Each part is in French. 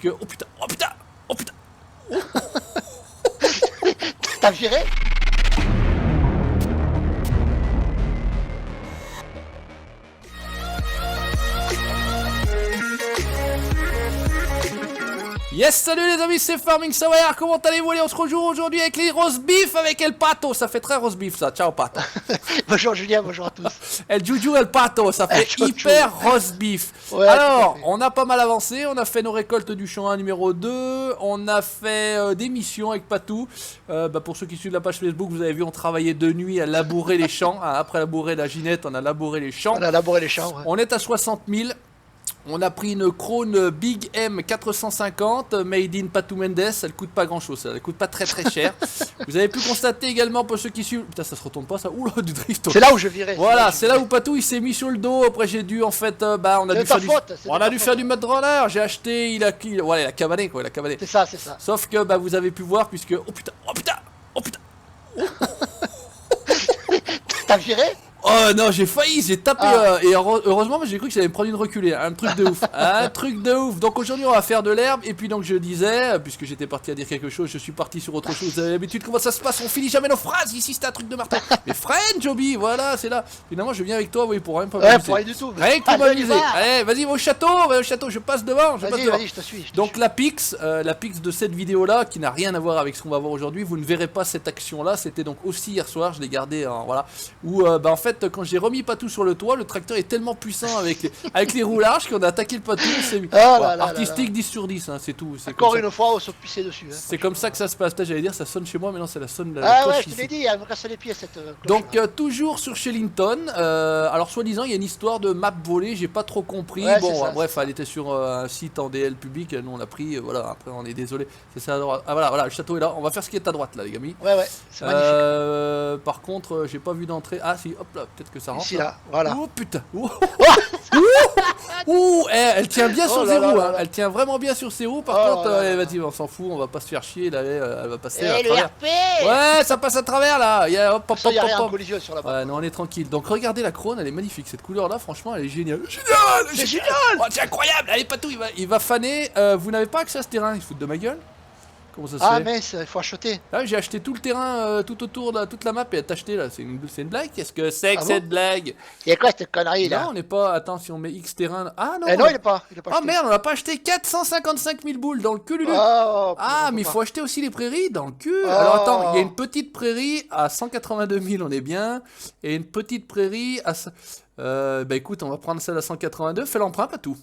puisque... Oh putain, oh putain, oh putain. T'as viré? Yes, salut les amis, c'est Farming Savoyard, comment allez-vous? Allez, on se rejoue aujourd'hui avec les roast beef avec El Pato, ça fait très roast beef ça, ciao Pato. Bonjour Julien, bonjour à tous. El Juju El Pato, ça fait hyper roast beef. Ouais, alors, on a pas mal avancé, on a fait nos récoltes du champ 1 numéro 2, on a fait des missions avec Patou. Pour ceux qui suivent la page Facebook, vous avez vu, on travaillait de nuit à labourer les champs. Après labourer la ginette, on a labouré les champs. On a labouré les champs, ouais. On est à 60 000. On a pris une Krone Big M 450 made in Patou Mendes, elle coûte pas grand chose, elle coûte pas très cher. Vous avez pu constater également pour ceux qui suivent, putain ça se retourne pas ça, oula du drift. C'est là où je virais. Voilà, c'est là où Patou il s'est mis sur le dos, après j'ai dû en fait, on a dû faire du mud roller, j'ai acheté, il a cavané quoi, il a cavané. C'est ça, c'est ça. Sauf que vous avez pu voir puisque, oh putain, oh putain, oh putain. T'as viré? Oh non, j'ai failli, j'ai tapé et heureusement j'ai cru que ça allait me prendre une reculée, un truc de ouf, un truc de ouf. Donc aujourd'hui on va faire de l'herbe et puis donc je disais, puisque j'étais parti à dire quelque chose, je suis parti sur autre chose. Vous avez l'habitude comment ça se passe, on finit jamais nos phrases, ici c'est un truc de marteau. Mais freine Joby, voilà c'est là. Finalement je viens avec toi, oui pour rien pas m'amuser. Ouais, pour rien du tout. Rien que pour m'amuser. Allez vas-y va au château, je passe devant. Vas-y, je te suis. Donc la pix de cette vidéo là, qui n'a rien à voir avec ce qu'on va voir aujourd'hui, vous ne verrez pas cette action là, c'était donc aussi hier soir, je l'ai gardé, voilà. Où en fait quand j'ai remis Patou sur le toit, le tracteur est tellement puissant avec les roues larges qu'on a attaqué le Patou. Artistique 10 sur 10, hein, c'est tout. Encore une fois, on se pissait dessus. Hein, c'est comme ça que ça se passe. J'allais dire ça sonne chez moi, mais non, ça sonne. Ah ouais, je te l'ai dit, elle me casse les pieds cette cloche. Donc toujours sur Shellington. Alors soi-disant, il y a une histoire de map volée, j'ai pas trop compris. Ouais, bon, ça, bref, elle était sur un site en DL public. Nous on l'a pris. Voilà, après on est désolé. C'est ça à droite. Ah voilà, le château est là. On va faire ce qui est à droite là, les amis. Ouais, c'est magnifique. Par contre, j'ai pas vu d'entrée. Ah si, hop là, peut-être que ça rentre. Ici là, voilà. Oh putain. Elle tient bien sur ses roues, hein. Elle tient vraiment bien sur ses roues. Par contre, vas-y, on s'en fout, on va pas se faire chier. Là, elle va passer à travers. Ouais, ça passe à travers là. Il y a collision sur la ouais, non, on est tranquille. Donc regardez la Krone, elle est magnifique. Cette couleur là, franchement, elle est géniale. C'est génial. Oh, c'est incroyable. Allez, Patou, il va faner. Vous n'avez pas accès à ce terrain, il se fout de ma gueule. Comment ça se fait? Ah mince, il faut acheter. Ah, j'ai acheté tout le terrain, tout autour, là, toute la map et elle t'a acheté là. C'est une blague? Qu'est-ce que c'est que cette blague? Il y a quoi cette connerie là? Non, on n'est pas. Attends, si on met X terrain. Là... Ah non! Non, il est pas. Ah merde, on n'a pas acheté 455 000 boules dans le cul, Lulu. Mais il faut acheter aussi les prairies dans le cul. Alors attends, il y a une petite prairie à 182 000, on est bien. Et une petite prairie à. Écoute, on va prendre celle à 182. Fais l'emprunt, pas tout.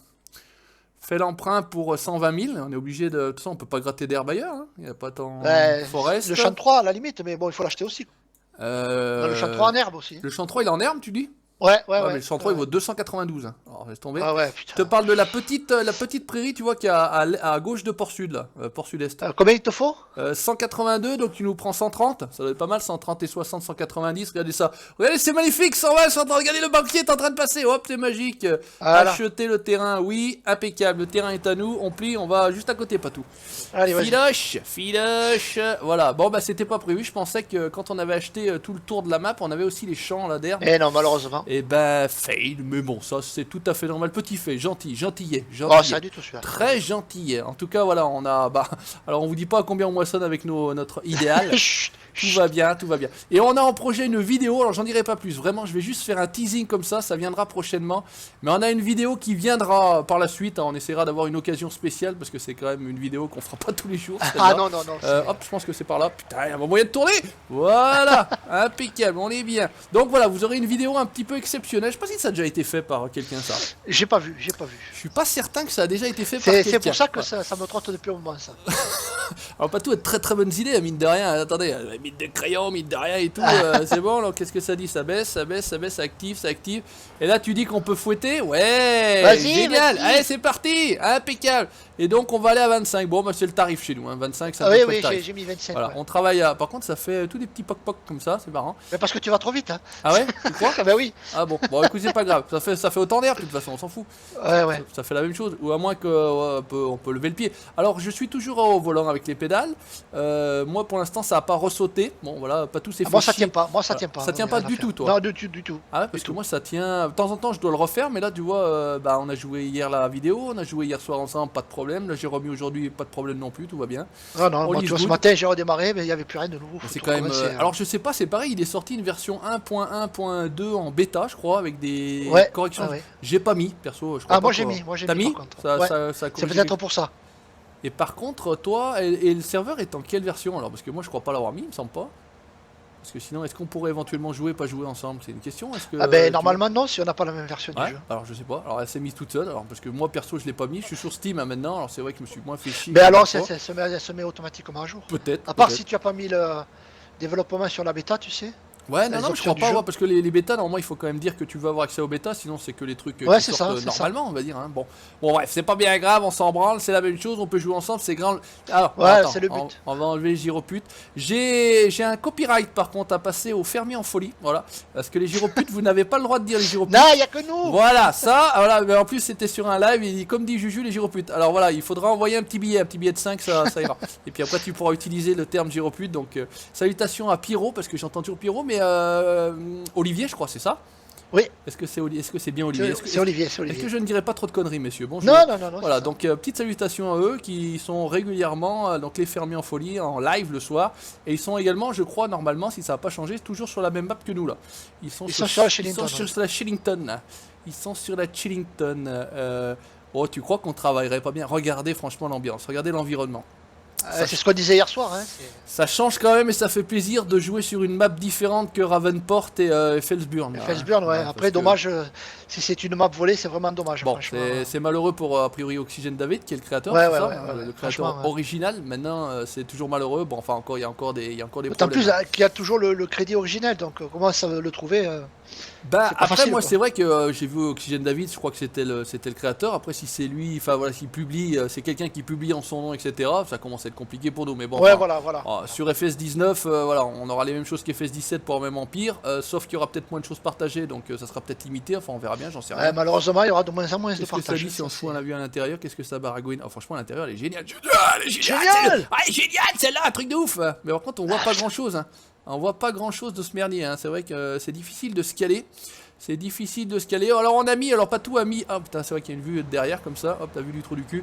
Fais l'emprunt pour 120 000, on est obligé de... De toute façon, on peut pas gratter d'herbe ailleurs, hein. Il n'y a pas tant... Forest. Le champ 3 à la limite, mais bon, il faut l'acheter aussi. Le champ 3 en herbe aussi. Le champ 3, il est en herbe, tu dis? Ouais. Mais le champ 3, il vaut 292. Hein. Alors, laisse tomber. Ah ouais, putain. Je te parle de la petite prairie, tu vois, qui est à gauche de Port Sud, là. Port Sud-Est. Combien il te faut? 182, donc tu nous prends 130. Ça doit être pas mal, 130 et 60, 190. Regardez ça. Regardez, c'est magnifique, 120, 130. Regardez, le banquier est en train de passer. Hop, c'est magique. Voilà. Acheter le terrain, oui, impeccable. Le terrain est à nous. On plie, on va juste à côté, pas tout. Allez, Filoche. Voilà. Bon, c'était pas prévu. Je pensais que quand on avait acheté tout le tour de la map, on avait aussi les champs là d'herbe. Eh non, malheureusement. Et fail, mais bon, ça c'est tout à fait normal. Petit fait, gentillet. Oh, ça du tout celui-là. Très gentillet. En tout cas, voilà, on a. Alors, on vous dit pas à combien on moissonne avec notre idéal. Tout va bien. Et on a en projet une vidéo, alors j'en dirai pas plus. Vraiment, je vais juste faire un teasing comme ça viendra prochainement. Mais on a une vidéo qui viendra par la suite. Hein, on essaiera d'avoir une occasion spéciale parce que c'est quand même une vidéo qu'on fera pas tous les jours. Non. Hop, je pense que c'est par là. Putain, il y a un moyen de tourner. Voilà, impeccable, on est bien. Donc voilà, vous aurez une vidéo un petit peu exceptionnelle. Je sais pas si ça a déjà été fait par quelqu'un ça. J'ai pas vu. Je suis pas certain que ça a déjà été fait par quelqu'un. C'est pour ça que ça me trotte depuis un moment ça. Alors Patou a de très bonnes idées, mine de rien. Attendez, mine de crayon, mine de rien et tout. C'est bon, alors qu'est-ce que ça dit? Ça baisse, ça active. Et là tu dis qu'on peut fouetter? Ouais, génial. Allez, c'est parti, impeccable. Et donc on va aller à 25. Bon, c'est le tarif chez nous, hein. 25 c'est un peu le tarif. J'ai mis 25. Voilà, on travaille à... Par contre ça fait tous des petits poc comme ça, c'est marrant. Mais parce que tu vas trop vite, hein. Ah ouais? Tu crois? Bah oui. Ah bon, écoute, c'est pas grave. Ça fait autant d'air, de toute façon, on s'en fout. Ouais. Ça fait la même chose, ou à moins qu'on peut lever le pied. Alors je suis toujours au volant avec les pédales. Moi pour l'instant ça a pas ressauté. Bon voilà, pas tout c'est moi ça tient pas. Ça tient pas. Ça tient pas du tout, toi? Non, du tout. Ah ouais, parce que moi ça tient. De temps en temps je dois le refaire, mais là tu vois, on a joué hier la vidéo, on a joué hier soir ensemble, pas de problème. problème. Là, j'ai remis aujourd'hui, pas de problème non plus, tout va bien. Ah non, moi, tu vois, ce matin, j'ai redémarré, mais il n'y avait plus rien de nouveau. C'est quand même. Alors, je sais pas, c'est pareil, il est sorti une version 1.1.2 en bêta, je crois, avec des corrections. J'ai pas mis, perso. Je crois moi j'ai mis. T'as mis? Ça c'est peut-être pour ça. Et par contre, toi, et le serveur est en quelle version alors? Parce que moi, je crois pas l'avoir mis, il me semble pas. Parce que sinon, est-ce qu'on pourrait éventuellement jouer, pas jouer ensemble? C'est une question. Normalement non, si on n'a pas la même version du jeu. Alors je sais pas. Alors elle s'est mise toute seule. Alors parce que moi perso, je l'ai pas mis. Je suis sur Steam maintenant. Alors c'est vrai que je me suis moins fait chier. Mais alors, elle se met automatiquement à jour. Peut-être. À part si tu as pas mis le développement sur la bêta, tu sais. Ouais, non, je crois pas, parce que les bêtas, normalement, il faut quand même dire que tu veux avoir accès aux bêtas, sinon c'est que les trucs qui sortent normalement, on va dire. Hein. Bon, bref, c'est pas bien grave, on s'en branle, c'est la même chose, on peut jouer ensemble, c'est grand. Alors, c'est le but. On va enlever les gyroputes. J'ai un copyright, par contre, à passer au fermier en folie, voilà, parce que les gyroputes, vous n'avez pas le droit de dire les gyroputes. Non, il y a que nous. Voilà, ça, voilà, mais en plus, c'était sur un live, il dit, comme dit Juju, les gyroputes. Alors voilà, il faudra envoyer un petit billet de 5, ça ira. Et puis après, tu pourras utiliser le terme gyropute, donc salutations à Pierrot, parce que j'entends toujours Pierrot, mais Olivier, je crois, c'est ça? Oui. Est-ce que c'est bien Olivier? C'est Olivier. Est-ce que je ne dirais pas trop de conneries, messieurs? Bonjour. Non. Voilà, donc petite salutation à eux qui sont régulièrement, donc les fermiers en folie, en live le soir. Et ils sont également, je crois, normalement, si ça n'a pas changé, toujours sur la même map que nous là. Ils sont sur la Chillington. Ils sont sur la Chillington. Oh, tu crois qu'on travaillerait pas bien? Regardez franchement l'ambiance, regardez l'environnement. C'est ce qu'on disait hier soir. Hein, ça change quand même et ça fait plaisir de jouer sur une map différente que Ravenport et Felsburn. Felsburn, ouais. Après, dommage, si c'est une map volée, c'est vraiment dommage. Bon, c'est malheureux pour a priori Oxygène David, qui est le créateur, le créateur original. Maintenant, c'est toujours malheureux. Bon, enfin, il y a encore des problèmes. En plus, il y a toujours le crédit original, donc comment ça le trouver après, facile, moi, c'est vrai que j'ai vu Oxygène David, je crois que c'était le créateur. Après, si c'est lui, enfin voilà, s'il publie, c'est quelqu'un qui publie en son nom, etc., ça commence à être compliqué pour nous. Mais bon, voilà. Sur FS19, voilà, on aura les mêmes choses qu'FS17 pour le même empire, sauf qu'il y aura peut-être moins de choses partagées, donc ça sera peut-être limité. Enfin, on verra bien, j'en sais rien. Malheureusement, il y aura de moins en moins de partage. Qu'est-ce que ça dit si on se fout un avion à l'intérieur? Qu'est-ce que ça baragouine? Franchement, à l'intérieur, elle est géniale. Génial, celle-là, un truc de ouf. Mais par contre, on voit pas grand-chose. Hein. On voit pas grand chose de ce merdier, hein. C'est vrai que c'est difficile de se caler. Alors on a mis, alors Patou a mis, ah putain c'est vrai qu'il y a une vue derrière comme ça, hop t'as vu du trou du cul.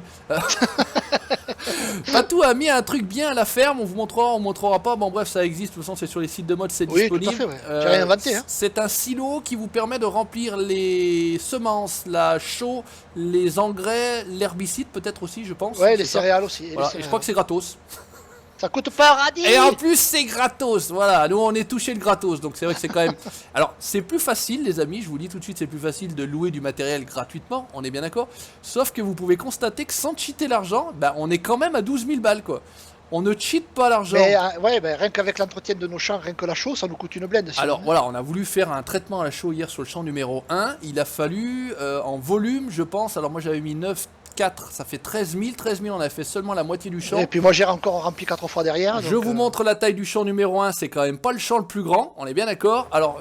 Patou a mis un truc bien à la ferme, on vous montrera, on montrera pas, bon bref ça existe, de toute façon c'est sur les sites de mode, c'est disponible. Tout à fait, j'ai rien inventé. Hein. C'est un silo qui vous permet de remplir les semences, la chaux, les engrais, l'herbicide peut-être aussi je pense. Ouais, les céréales aussi. Voilà, et je crois que c'est gratos. Ça coûte pas un radis. Et en plus c'est gratos, voilà, nous on est touché le gratos, donc c'est vrai que c'est quand même... Alors c'est plus facile les amis, je vous dis tout de suite, c'est plus facile de louer du matériel gratuitement, on est bien d'accord. Sauf que vous pouvez constater que sans cheater l'argent, on est quand même à 12 000 balles quoi. On ne cheat pas l'argent. Rien qu'avec l'entretien de nos champs, rien que la chaux, ça nous coûte une blende. Alors voilà, on a voulu faire un traitement à la chaux hier sur le champ numéro 1, il a fallu en volume je pense, alors moi j'avais mis 4, ça fait 13 000, on a fait seulement la moitié du champ. Et puis moi j'ai encore rempli 4 fois derrière. Je vous montre la taille du champ numéro 1, c'est quand même pas le champ le plus grand, on est bien d'accord. Alors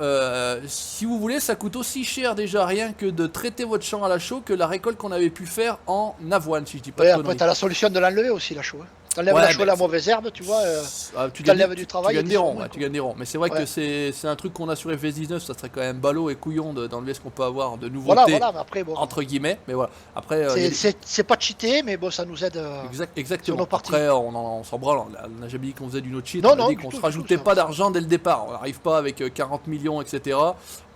si vous voulez, ça coûte aussi cher déjà rien que de traiter votre champ à la chaux que la récolte qu'on avait pu faire en avoine, si je dis pas de conneries. Après t'as la solution de l'enlever aussi la chaux. T'enlèves la chaux et la mauvaise herbe, tu vois, tu t'enlèves du travail. Tu gagnes des ronds, mais c'est vrai que c'est un truc qu'on a sur FS19, ça serait quand même ballot et couillon d'enlever ce qu'on peut avoir de nouveautés, mais après, entre guillemets, mais voilà. Après, c'est pas cheaté, mais bon, ça nous aide exactement. Sur nos parties. Après, on s'en branle, on n'a jamais dit qu'on faisait du no cheat, on a dit qu'on se rajoutait pas d'argent dès le départ, on n'arrive pas avec 40 millions, etc.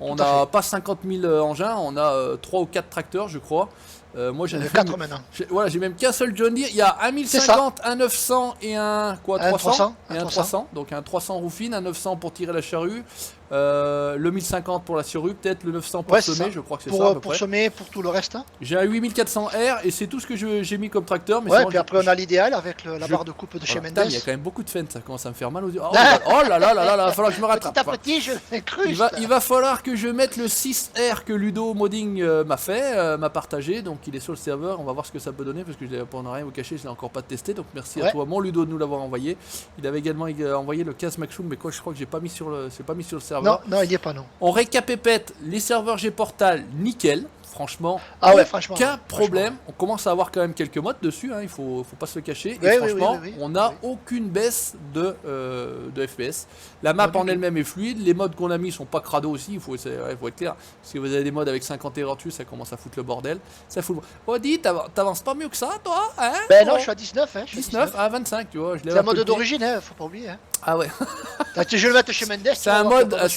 On n'a pas 50 000 engins, on a 3 ou 4 tracteurs, je crois. Moi j'en ai 4 maintenant. Voilà, j'ai même qu'un seul John Deere. Il y a un 1050, un 900 et un 300. Et un 300. Donc un 300 roufine, un 900 pour tirer la charrue. Le 1050 pour la charrue, peut-être le 900 pour semer, je crois que c'est ça. Pour semer, pour tout le reste. Hein. J'ai un 8400R et c'est tout ce que j'ai mis comme tracteur. Mais puis après on a l'idéal avec la barre de coupe de chez Mendes. Il y a quand même beaucoup de fentes, ça commence à me faire mal aux yeux. Oh là là, il va falloir que je me rattrape. Petit à petit, je l'ai cru. Il va falloir que je mette le 6R que Ludo Modding m'a partagé. Donc il est sur le serveur, on va voir ce que ça peut donner parce que pour ne rien vous cacher, je l'ai encore pas testé. Donc merci à toi, mon Ludo, de nous l'avoir envoyé. Il avait également envoyé le 15 Maxum, mais quoi, je crois que j'ai pas mis sur le serveur. Non, il n'y est pas, non. On récapépète les serveurs G-Portal, nickel. franchement, franchement, aucun problème. On commence à avoir quand même quelques modes dessus, hein, il faut pas se le cacher. Et franchement, on n'a aucune baisse de FPS. La map en elle-même est fluide, les modes qu'on a mis sont pas crado aussi, il faut être clair. Si vous avez des modes avec 50 erreurs dessus, ça commence à foutre le bordel. Ça fout le... Audi, t'avances pas mieux que ça, toi, hein? Ben non, je suis à 19, hein. 19 à 25, tu vois. C'est un mode d'origine, hein, faut pas oublier. Hein. Ah ouais. Je vais le mettre chez Mendes. C'est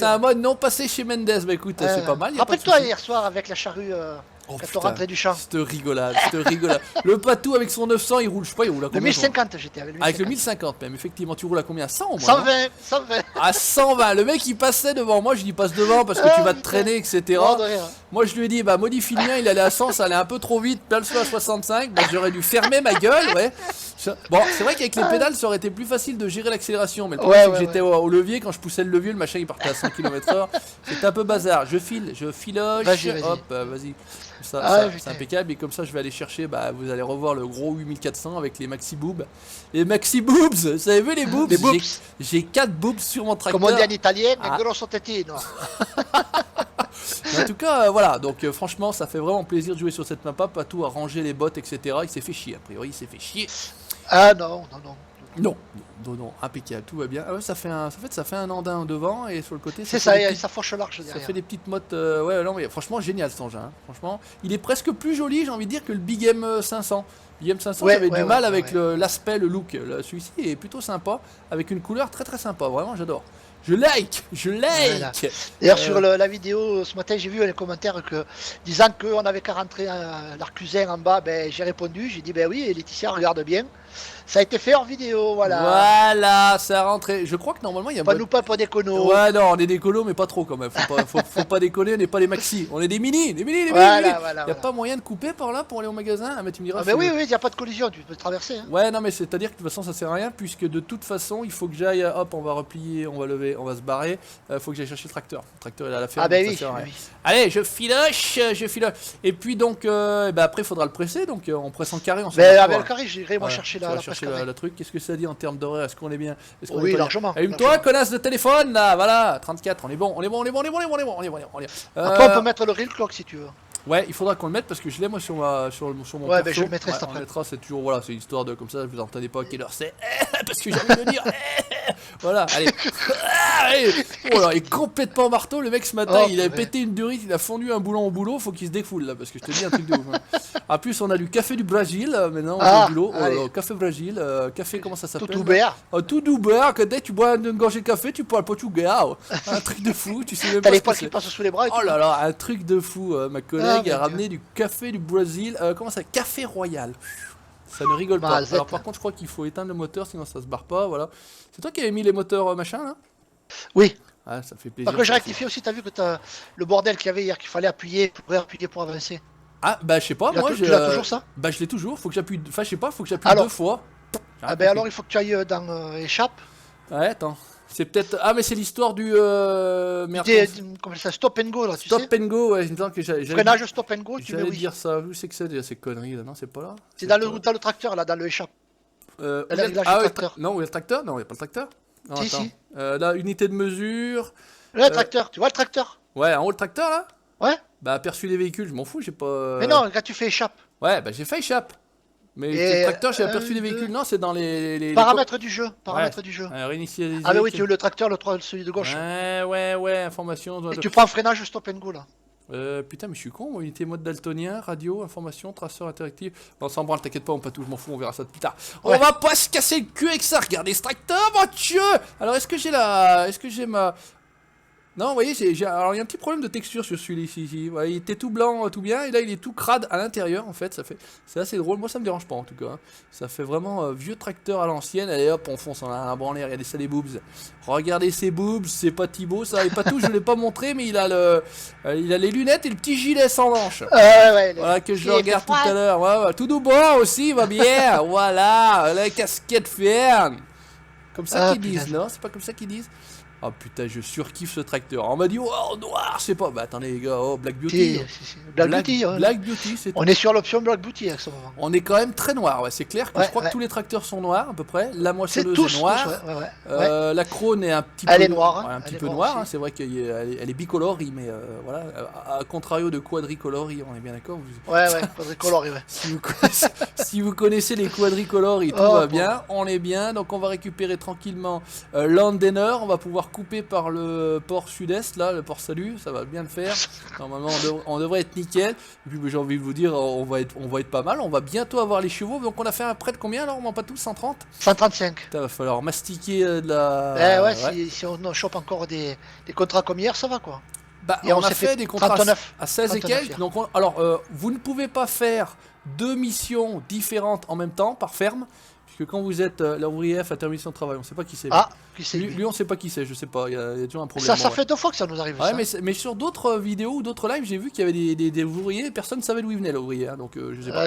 un mode non passé chez Mendes. Bah écoute, c'est pas mal. Rappelle-toi hier soir avec la charrue quand on rentrait du champ. Cette rigolade. Le Patou avec son 900, il roule, je sais pas, il roule à combien? Le 1050, j'étais avec le 1050. Avec le 1050 même, effectivement, tu roules à combien? 100 au moins? 120. À 120. Le mec il passait devant moi, je lui dis passe devant parce que tu vas te traîner, etc. Moi je lui ai dit bah modifie le mien, il allait à 100, ça allait un peu trop vite, place-le à 65. Bah j'aurais dû fermer ma gueule, ouais. Bon, c'est vrai qu'avec les pédales ça aurait été plus facile de gérer l'accélération, mais le problème c'est que j'étais au levier, quand je poussais le levier, le machin il partait à 100 km/h. C'était un peu bazar. Je filoche, hop, vas-y. C'est impeccable, et comme ça je vais aller chercher, bah vous allez revoir le gros 8400 avec les maxi boobs. Les maxi boobs, vous avez vu les boobs? J'ai 4 boobs sur mon tracteur. Comme on dit en italien, grosso tettino. En tout cas, voilà, donc franchement ça fait vraiment plaisir de jouer sur cette map, Patou à ranger les bottes, etc. Il s'est fait chier, a priori il s'est fait chier. Ah non, impeccable, tout va bien. Ah ouais, ça fait un andin devant et sur le côté. C'est ça, ça fourche large derrière. Ça fait des petites mottes. Ouais, non, mais franchement, génial cet engin. Hein. Franchement, il est presque plus joli, j'ai envie de dire, que le Big M500. Big M500, j'avais du mal avec l'aspect, le look. Celui-ci est plutôt sympa, avec une couleur très très sympa. Vraiment, j'adore. Je like. Voilà. D'ailleurs, sur la vidéo ce matin, j'ai vu les commentaires disant qu'on avait qu'à rentrer l'Arcusin en bas. Ben, j'ai répondu, j'ai dit ben oui, et Laetitia regarde bien. Ça a été fait en vidéo, voilà. Voilà, ça a rentré. Je crois que normalement il y a pas des conos. Ouais, non, on est des colos, mais pas trop quand même. Faut pas déconner, on n'est pas les maxi. On est des mini. Il n'y a pas moyen de couper par là pour aller au magasin. Ah, mais tu me diras. Ah, mais oui, il n'y a pas de collision, tu peux traverser. Hein. Ouais, non, mais c'est-à-dire que de toute façon ça sert à rien, puisque de toute façon il faut que j'aille. Hop, on va replier, on va lever, on va se barrer. Faut que j'aille chercher le tracteur. Le tracteur il est à la ferme. Ah, ben oui. Allez, je filoche. Et puis donc, après il faudra le presser. Donc on presse en carré. Mais avec le carré, j'irai moi chercher la truc. Qu'est-ce que ça dit en termes d'horaire? Est-ce qu'on est bien? Oui, largement. Allume-toi, connasse de téléphone, là, voilà, 34, on est bon. Après, on peut mettre le real clock si tu veux. Ouais, il faudra qu'on le mette parce que je l'ai moi sur mon Ouais, perso. ben je le mettrai cet après. On mettra, c'est toujours, voilà, c'est une histoire de comme ça, vous entendez pas à quelle heure c'est, parce que j'ai envie de le dire. Voilà, allez. Oh là, il est complètement marteau, le mec ce matin, il avait pété une durite, il a fondu un boulon au boulot, faut qu'il se défoule là, parce que je te dis un truc de ouf. Hein. En plus, on a du café du Brésil, maintenant, au boulot. Café Brésil, café, comment ça s'appelle? Tout doubert, que dès que tu bois une gorgée de café, tu parles portugais. Un truc de fou, tu sais même pas. T'as les poils qui passent sous les bras et tout. Oh là là, un truc de fou, ma collègue a ramené du café du Brésil, comment ça, café royal. Ça ne rigole pas. Alors par contre je crois qu'il faut éteindre le moteur sinon ça se barre pas, voilà. C'est toi qui avais mis les moteurs machin là? Oui. Ah, ça fait plaisir. Par contre j'ai rectifié aussi, t'as vu que t'as le bordel qu'il y avait hier, qu'il fallait appuyer pour avancer. Ah bah je sais pas, moi tu l'as toujours ça? Bah je l'ai toujours, faut que j'appuie, enfin je sais pas, faut que j'appuie 2 fois. Ah bah alors il faut que tu ailles dans échappe. Ouais attends. C'est peut-être. Ah, mais c'est l'histoire du. Merde. Comment ça, stop and go là, tu sais. Stop and go, ouais, il me semble que j'allais. Freinage stop and go, tu mets oui. Dire ça, où c'est que c'est déjà ces conneries là, non, c'est pas là. C'est dans le tracteur là, dans le échappe. Tracteur. Non, où est le tracteur? Non, il n'y a pas le tracteur. Non, si. Là, unité de mesure. Le tracteur, tu vois le tracteur? Ouais, en haut le tracteur là? Ouais. Bah, aperçu des véhicules, je m'en fous, j'ai pas. Mais non, quand tu fais échappe. Ouais, bah j'ai fait échappe. Mais le tracteur, j'ai aperçu des véhicules. Non, c'est dans les paramètres du jeu. Réinitialiser. Ah, mais oui, tu veux le tracteur, celui de gauche. Ouais, information. Et tu prends freinage stop and go là. Putain, mais je suis con, unité mode daltonien, radio, information, traceur interactif. On s'en branle, t'inquiète pas, on pas tout, je m'en fous, on verra ça plus tard. Ouais. On va pas se casser le cul avec ça, regardez ce tracteur, mon Dieu. Alors, est-ce que j'ai ma. Non, vous voyez, alors il y a un petit problème de texture sur celui-là ici. Ouais, il était tout blanc, tout bien, et là il est tout crade à l'intérieur en fait. C'est assez drôle. Moi ça me dérange pas en tout cas. Hein. Ça fait vraiment vieux tracteur à l'ancienne. Allez hop, on fonce, on a un branlé. Regardez ça les boobs. Regardez ces boobs, c'est pas Thibaut ça. Et pas tout, je l'ai pas montré, mais il a les lunettes et le petit gilet sans manche. Voilà que je regarde tout à l'heure. Ouais, tout bon aussi, va bien. Voilà, la casquette ferme. Comme ça qu'ils disent, non? C'est pas comme ça qu'ils disent. Oh putain, je surkiffe ce tracteur. On m'a dit, oh noir, c'est pas. Bah attendez les gars, oh Black Beauty. Black Beauty, c'est. On est sur l'option Black Beauty à ce moment. On est quand même très noir, ouais. C'est clair que je crois que tous les tracteurs sont noirs à peu près. La moissonneuse est noire. La Krone est un petit peu. Elle est noire. Un petit peu noire. Hein. C'est vrai qu'elle est bicolorie, mais voilà. À contrario de quadricolorie, on est bien d'accord. Ouais, quadricolorie, ouais. Si vous connaissez les quadricolories, tout va bien. On est bien. Donc on va récupérer tranquillement l'Andener. On va pouvoir couper par le port sud-est, là, le port Salut. Ça va bien le faire. Normalement, on devrait être nickel. Et puis j'ai envie de vous dire, on va être pas mal. On va bientôt avoir les chevaux. Donc on a fait un prêt de combien alors? On pas tous 130? 135. Il va falloir mastiquer de la. Si on chope encore des contrats comme hier, ça va quoi. Bah, on a fait des contrats 39, à 16 et quelques. Donc alors, vous ne pouvez pas faire 2 missions différentes en même temps par ferme. Puisque quand vous êtes l'ouvrier F à termination de travail, on ne sait pas qui c'est. Ah, qui c'est lui, on ne sait pas qui c'est, je sais pas, il y a toujours un problème. Ça fait 2 fois que ça nous arrive. Ouais, mais sur d'autres vidéos ou d'autres lives, j'ai vu qu'il y avait des ouvriers, personne ne savait d'où il venait l'ouvrier, hein, donc je sais pas.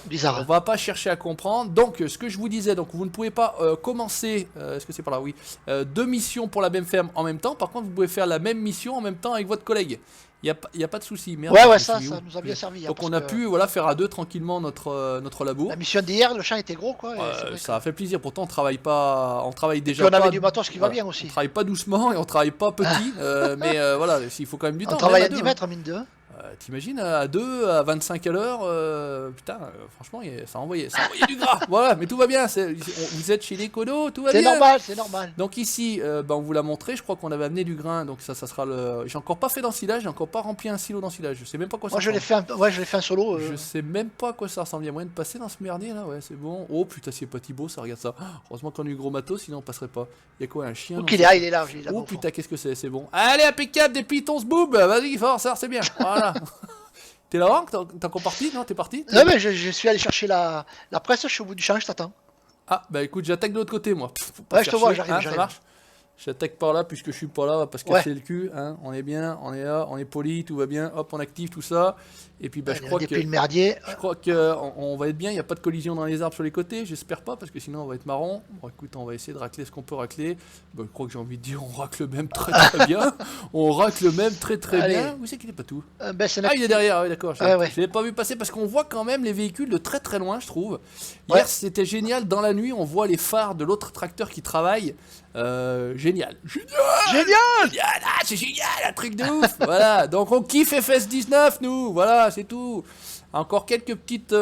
Bizarre. On va pas chercher à comprendre. Donc, ce que je vous disais, donc vous ne pouvez pas commencer, est-ce que c'est par là? Oui, 2 missions pour la même ferme en même temps. Par contre, vous pouvez faire la même mission en même temps avec votre collègue. Il n'y a pas de souci. Ça nous a bien servi. Donc on a pu faire à 2 tranquillement notre labour. La mission d'hier, le champ était gros quoi. Ça a fait plaisir. Pourtant on travaille déjà. Et on avait du matos qui va bien aussi. On travaille pas doucement et on travaille pas petit. Mais voilà, il faut quand même du temps. On travaille à 10 mètres en mine 2. T'imagines à 2, à 25 à l'heure, putain, franchement, ça a envoyé du gras. Voilà, mais tout va bien. Vous êtes chez l'Econo, tout va bien. C'est normal. Donc ici, on vous l'a montré. Je crois qu'on avait amené du grain, donc ça sera le. J'ai encore pas fait d'ensilage, j'ai encore pas rempli un silo d'ensilage. Je sais même pas quoi ça ressemble. Moi, je l'ai fait un solo. Je sais même pas à quoi ça ressemble. Il y a moyen de passer dans ce merdier là, ouais, c'est bon. Oh putain, c'est pas Thibaut, ça regarde ça. Heureusement qu'on a eu gros matos, sinon on passerait pas. Il y a quoi, un chien? Il est là. Oh putain, qu'est-ce que c'est bon. Allez, impeccable, déplie ton boob. Vas-y, fort, ça, c'est bien. Voilà. T'es là, t'es encore parti? Non, t'es parti? Non, mais je suis allé chercher la presse, je suis au bout du champ, je t'attends. Ah, bah écoute, j'attaque de l'autre côté, moi. Ouais, je te vois, j'arrive. Ça marche. J'attaque par là, puisque je suis pas là, on va pas se casser le cul. Hein. On est bien, on est là, on est poli, tout va bien. Hop, on active tout ça. Et puis, bah, je crois qu'on va être bien. Il n'y a pas de collision dans les arbres sur les côtés. J'espère pas, parce que sinon, on va être marron. Bon, écoute, on va essayer de racler ce qu'on peut racler. Bah, je crois que j'ai envie de dire, on racle même très bien. On racle même très bien. Où c'est qu'il est pas tout? Il est derrière, oui, d'accord. Je l'ai pas vu passer, parce qu'on voit quand même les véhicules de très loin, je trouve. Hier, c'était génial. Dans la nuit, on voit les phares de l'autre tracteur qui travaille. Génial, c'est génial, un truc de ouf. Voilà, donc on kiffe FS19 nous, voilà, c'est tout. Encore quelques petites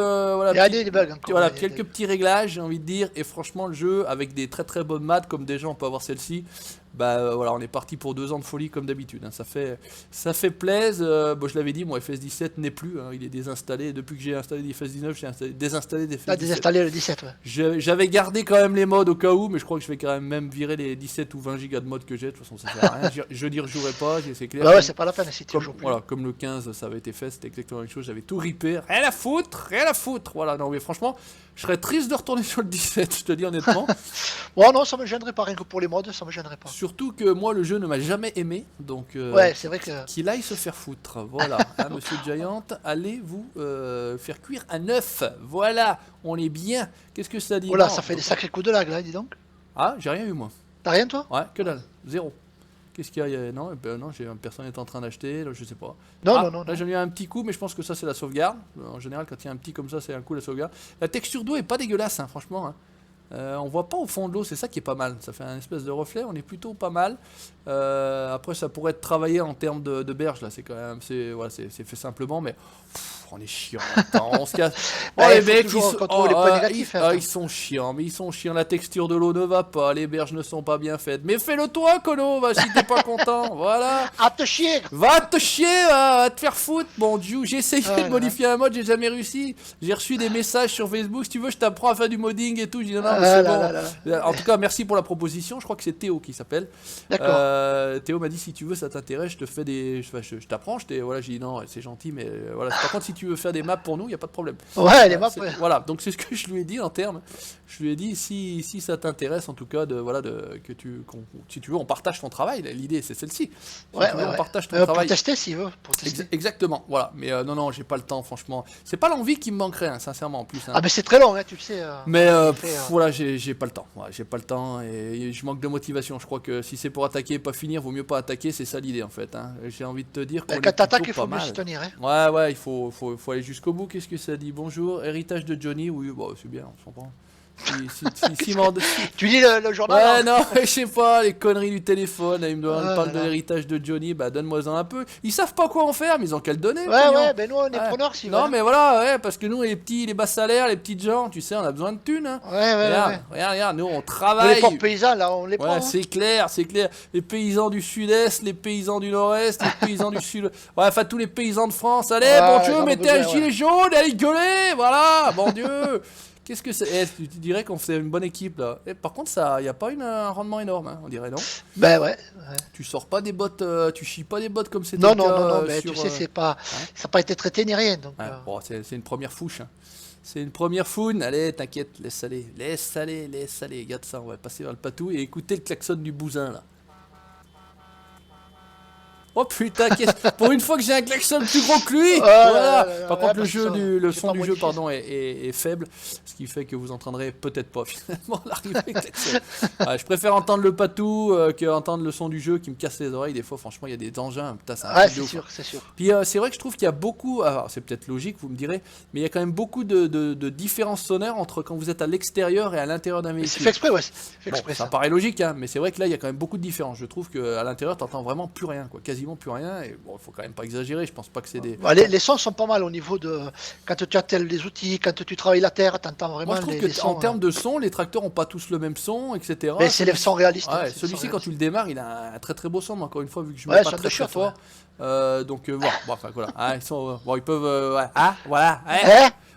quelques petits réglages, j'ai envie de dire, et franchement le jeu avec des très bonnes maths comme déjà on peut avoir celle-ci. Bah voilà, on est parti pour 2 ans de folie comme d'habitude, hein. Ça fait plaisir. Bon, je l'avais dit, mon FS17 n'est plus, hein, il est désinstallé. Depuis que j'ai installé des FS19, j'ai désinstallé des FS17. Désinstallé le 17, ouais. J'avais gardé quand même les modes au cas où, mais je crois que je vais quand même virer les 17 ou 20 gigas de modes que j'ai. De toute façon, ça sert à rien. Je n'y rejouerai pas, c'est clair. Ouais, c'est pas la peine si tu joues plus. Voilà, comme le 15, ça avait été fait, c'était exactement la même chose. J'avais tout ripé, rien à foutre. Voilà, non, mais franchement, je serais triste de retourner sur le 17, je te dis honnêtement. Bon, non, ça me gênerait pas, rien que pour les modes, ça me gênerait pas. Surtout que moi, le jeu ne m'a jamais aimé, donc ouais, c'est vrai que... qu'il aille se faire foutre. Voilà, hein, monsieur Giant, allez vous faire cuire un œuf. Voilà, on est bien. Qu'est-ce que ça dit? Voilà, ça fait des sacrés coups de lag, là, dis donc. Ah, j'ai rien eu, moi. T'as rien, toi? Ouais, que dalle, 0. Qu'est-ce qu'il y a? Non, non, personne n'est en train d'acheter, je sais pas. Non. Là, j'en ai eu un petit coup, mais je pense que ça, c'est la sauvegarde. En général, quand il y a un petit comme ça, c'est un coup la sauvegarde. La texture d'eau est pas dégueulasse, hein, franchement. Hein. On voit pas au fond de l'eau, c'est ça qui est pas mal. Ça fait un espèce de reflet, on est plutôt pas mal. Après, ça pourrait être travaillé en termes de berge, là. C'est quand même, c'est fait simplement, mais on est chiant. Attends, on se casse. Oh, les mecs, ils sont chiants, mais ils sont chiants. La texture de l'eau ne va pas, les berges ne sont pas bien faites. Mais fais-le toi, Kono, si t'es pas content. Voilà. Va te chier. Va te te faire foutre, mon dieu. J'ai essayé de modifier un mode, j'ai jamais réussi. J'ai reçu des messages sur Facebook. Si tu veux, je t'apprends à faire du modding et tout. J'ai dit non, c'est bon. En tout cas, merci pour la proposition. Je crois que c'est Théo qui s'appelle. Théo m'a dit si tu veux, ça t'intéresse, je te fais je t'apprends. Voilà, j'ai dit non, c'est gentil, mais voilà. Par contre, si tu veux faire des maps pour nous, il n'y a pas de problème. Ouais, les maps. Voilà, donc c'est ce que je lui ai dit en termes. Je lui ai dit, si ça t'intéresse, en tout cas, si tu veux, on partage ton travail. L'idée, c'est celle-ci. On partage ton travail. Pour tester, s'il veut. Exactement, voilà. Mais non, j'ai pas le temps, franchement. C'est pas l'envie qui me manquerait, hein, sincèrement, en plus. Hein. Ah, mais c'est très long, hein, tu le sais. Mais voilà, j'ai pas le temps. Ouais, j'ai pas le temps et je manque de motivation. Je crois que si c'est pour attaquer et pas finir, vaut mieux pas attaquer. C'est ça l'idée, en fait. Hein. J'ai envie de te dire qu'on quand t'attaques, il faut mieux se tenir. Hein. Ouais, il faut aller jusqu'au bout. Qu'est-ce que ça dit? Bonjour, héritage de Johnny. Oui, bon, c'est bien, on s'en prend. Tu lis le journal? Ouais, non, je sais pas, les conneries du téléphone. Il me parle de l'héritage de Johnny. Bah, donne-moi-en un peu. Ils savent pas quoi en faire, mais ils ont qu'à le donner. Ouais, ben nous, on est preneurs, si. Non, mais voilà, parce que nous, les bas salaires, les petits gens, tu sais, on a besoin de thunes. Hein. Regarde, nous, on travaille. Les pauvres paysans, là, on les prend. Ouais, c'est clair. Les paysans du sud-est, les paysans du nord-est, les paysans du sud. Ouais, enfin, tous les paysans de France. Allez, bon Dieu, mettez un gilet jaune, allez gueuler. Voilà, bon Dieu. Qu'est-ce que c'est? Tu dirais qu'on fait une bonne équipe là. Et par contre, il n'y a pas un rendement énorme, hein, on dirait, non? Ben ouais. Tu sors pas des bottes, tu chies pas des bottes comme c'était non, mais tu sais, ça n'a pas été traité ni rien. Donc, bon, c'est une première fouche. Hein. C'est une première foune. Allez, t'inquiète, laisse aller. Regarde ça, on va passer vers le patou et écouter le klaxon du bousin là. Oh putain, pour une fois que j'ai un klaxon plus gros que lui. Voilà. Par contre, le son du jeu est faible, ce qui fait que vous entendrez peut-être pas finalement l'arrivée klaxon. Je préfère entendre le patou qu'entendre le son du jeu qui me casse les oreilles. Des fois, franchement, il y a des engins. Putain, c'est sûr, c'est sûr. Puis c'est vrai que je trouve qu'il y a beaucoup. Alors, c'est peut-être logique, vous me direz, mais il y a quand même beaucoup de différences sonores entre quand vous êtes à l'extérieur et à l'intérieur d'un véhicule. C'est fait exprès, ouais. Bon, ça paraît logique, hein, mais c'est vrai que là, il y a quand même beaucoup de différences. Je trouve qu'à l'intérieur, t'entends vraiment plus rien, quoi. Quasiment plus rien, et bon, il faut quand même pas exagérer, je pense pas que c'est des... Les sons sont pas mal au niveau de... Quand tu attelles les outils, quand tu travailles la terre, t'entends vraiment. Moi je trouve qu'en termes de son, les tracteurs ont pas tous le même son, etc. Mais c'est les sons réalistes. Ouais, celui-ci quand tu le démarres, il a un très très beau son, mais encore une fois, vu que je mets pas très fort. Donc enfin voilà, ils peuvent...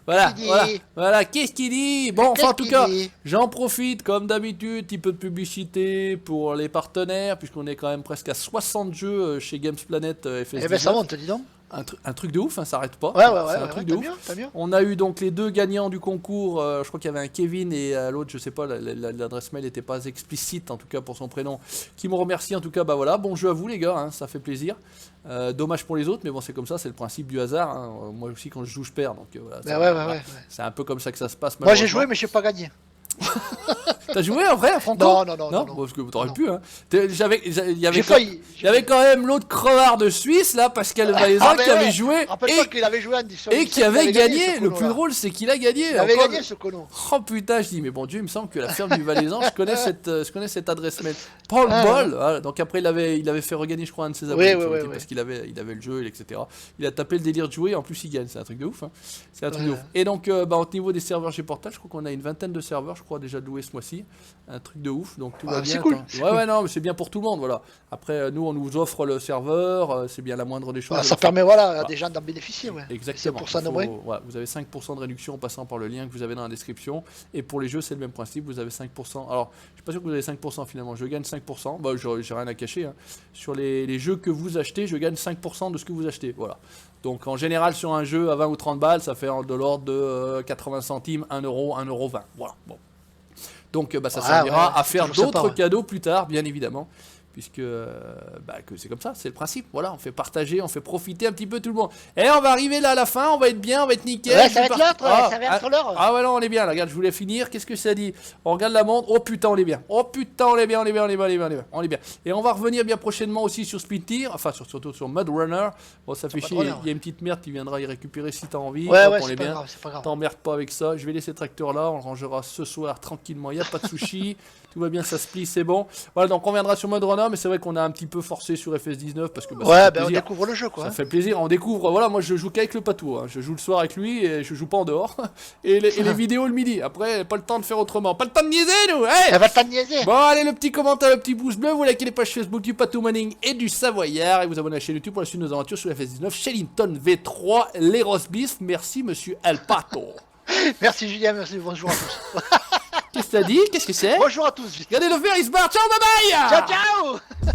Voilà, qu'est-ce qu'il dit? Bon, enfin, en tout cas, j'en profite, comme d'habitude, petit peu de publicité pour les partenaires, puisqu'on est quand même presque à 60 jeux chez Games Planet FS19. Eh ben ça monte, dis donc. Un truc de ouf, hein, ça arrête pas. C'est un truc de ouf. Mieux. On a eu donc les deux gagnants du concours. Je crois qu'il y avait un Kevin et l'autre, je sais pas, l'adresse mail n'était pas explicite en tout cas pour son prénom. Qui me remercie en tout cas. Bah voilà, bon jeu à vous les gars, hein, ça fait plaisir. Dommage pour les autres, mais bon c'est comme ça, c'est le principe du hasard. Hein. Moi aussi quand je joue je perds, donc voilà. C'est un peu comme ça que ça se passe. Moi j'ai joué mais j'ai pas gagné. T'as joué en vrai, Franco? Non. Parce que t'aurais pu, hein. Il y avait quand même l'autre crevard de Suisse, là, Pascal Valaisan, qui avait joué. Qu'il avait joué et qui avait gagné. Le plus drôle, c'est qu'il a gagné. Il avait gagné ce cono. Oh putain, je dis, mais bon Dieu, il me semble que la ferme du Valaisan, je connais cette adresse mail. Paul Ball, voilà. Donc après, il avait fait regagner, je crois, un de ses abonnés. Parce qu'il avait le jeu, etc. Il a tapé le délire de jouer, en plus, il gagne. C'est un truc de ouf. Hein. C'est un truc de ouf. Et donc, au niveau des serveurs chez Portal, je crois qu'on a une vingtaine de serveurs, je crois, déjà de louer ce mois-ci. Un truc de ouf, donc tout va bien. C'est cool. Non, mais c'est bien pour tout le monde, voilà. Après, nous, on nous offre le serveur, c'est bien la moindre des choses. Ça permet, à des gens d'en bénéficier, Exactement. Pour ça, vous avez 5% de réduction en passant par le lien que vous avez dans la description. Et pour les jeux, c'est le même principe, vous avez 5%. Alors, je suis pas sûr que vous avez 5% finalement, je gagne 5%. Bah, j'ai rien à cacher. Hein. Sur les jeux que vous achetez, je gagne 5% de ce que vous achetez, voilà. Donc en général sur un jeu à 20 ou 30 balles, ça fait de l'ordre de 80 centimes, 1 euro, 1,20 €. Voilà. Bon. Donc ça servira à faire d'autres cadeaux plus tard, bien évidemment. Puisque que c'est comme ça, c'est le principe. Voilà, on fait partager, on fait profiter un petit peu tout le monde. Et on va arriver là à la fin, on va être bien, on va être nickel. Ouais, ça va être l'heure. Ah ouais, non, on est bien. Là, regarde, je voulais finir. Qu'est-ce que ça dit? On regarde la montre. Oh putain, on est bien. On est bien. Et on va revenir bien prochainement aussi sur Splinter, enfin surtout sur Mud Runner. Bon, ça fait chier. Il y a une petite merde qui viendra y récupérer si t'as envie. On est bien. T'emmerdes pas avec ça. Je vais laisser le tracteur là, on le rangera ce soir tranquillement. Il n'y a pas de sushi. Tout va bien, ça se plie, c'est bon. Voilà, donc on reviendra sur Mud Runner, mais c'est vrai qu'on a un petit peu forcé sur FS19 parce que on découvre le jeu, quoi. Ça fait plaisir, on découvre. Voilà, moi je joue qu'avec le patou, hein. Je joue le soir avec lui et je joue pas en dehors. Et les vidéos le midi. Après, pas le temps de faire autrement, pas le temps de niaiser, nous. Pas le temps de niaiser. Bon, allez, le petit commentaire, le petit pouce bleu, vous likez les pages Facebook du Patou Manning et du Savoyard et vous abonnez à la chaîne YouTube pour la suite de nos aventures sur FS19, Shellington V3, les roast beef. Merci, monsieur El Pato. Merci Julien, merci, bonjour à tous. Qu'est-ce que t'as dit? Qu'est-ce que c'est? Bonjour à tous. Regardez le verre, il se barre. Ciao, bye bye. Ciao.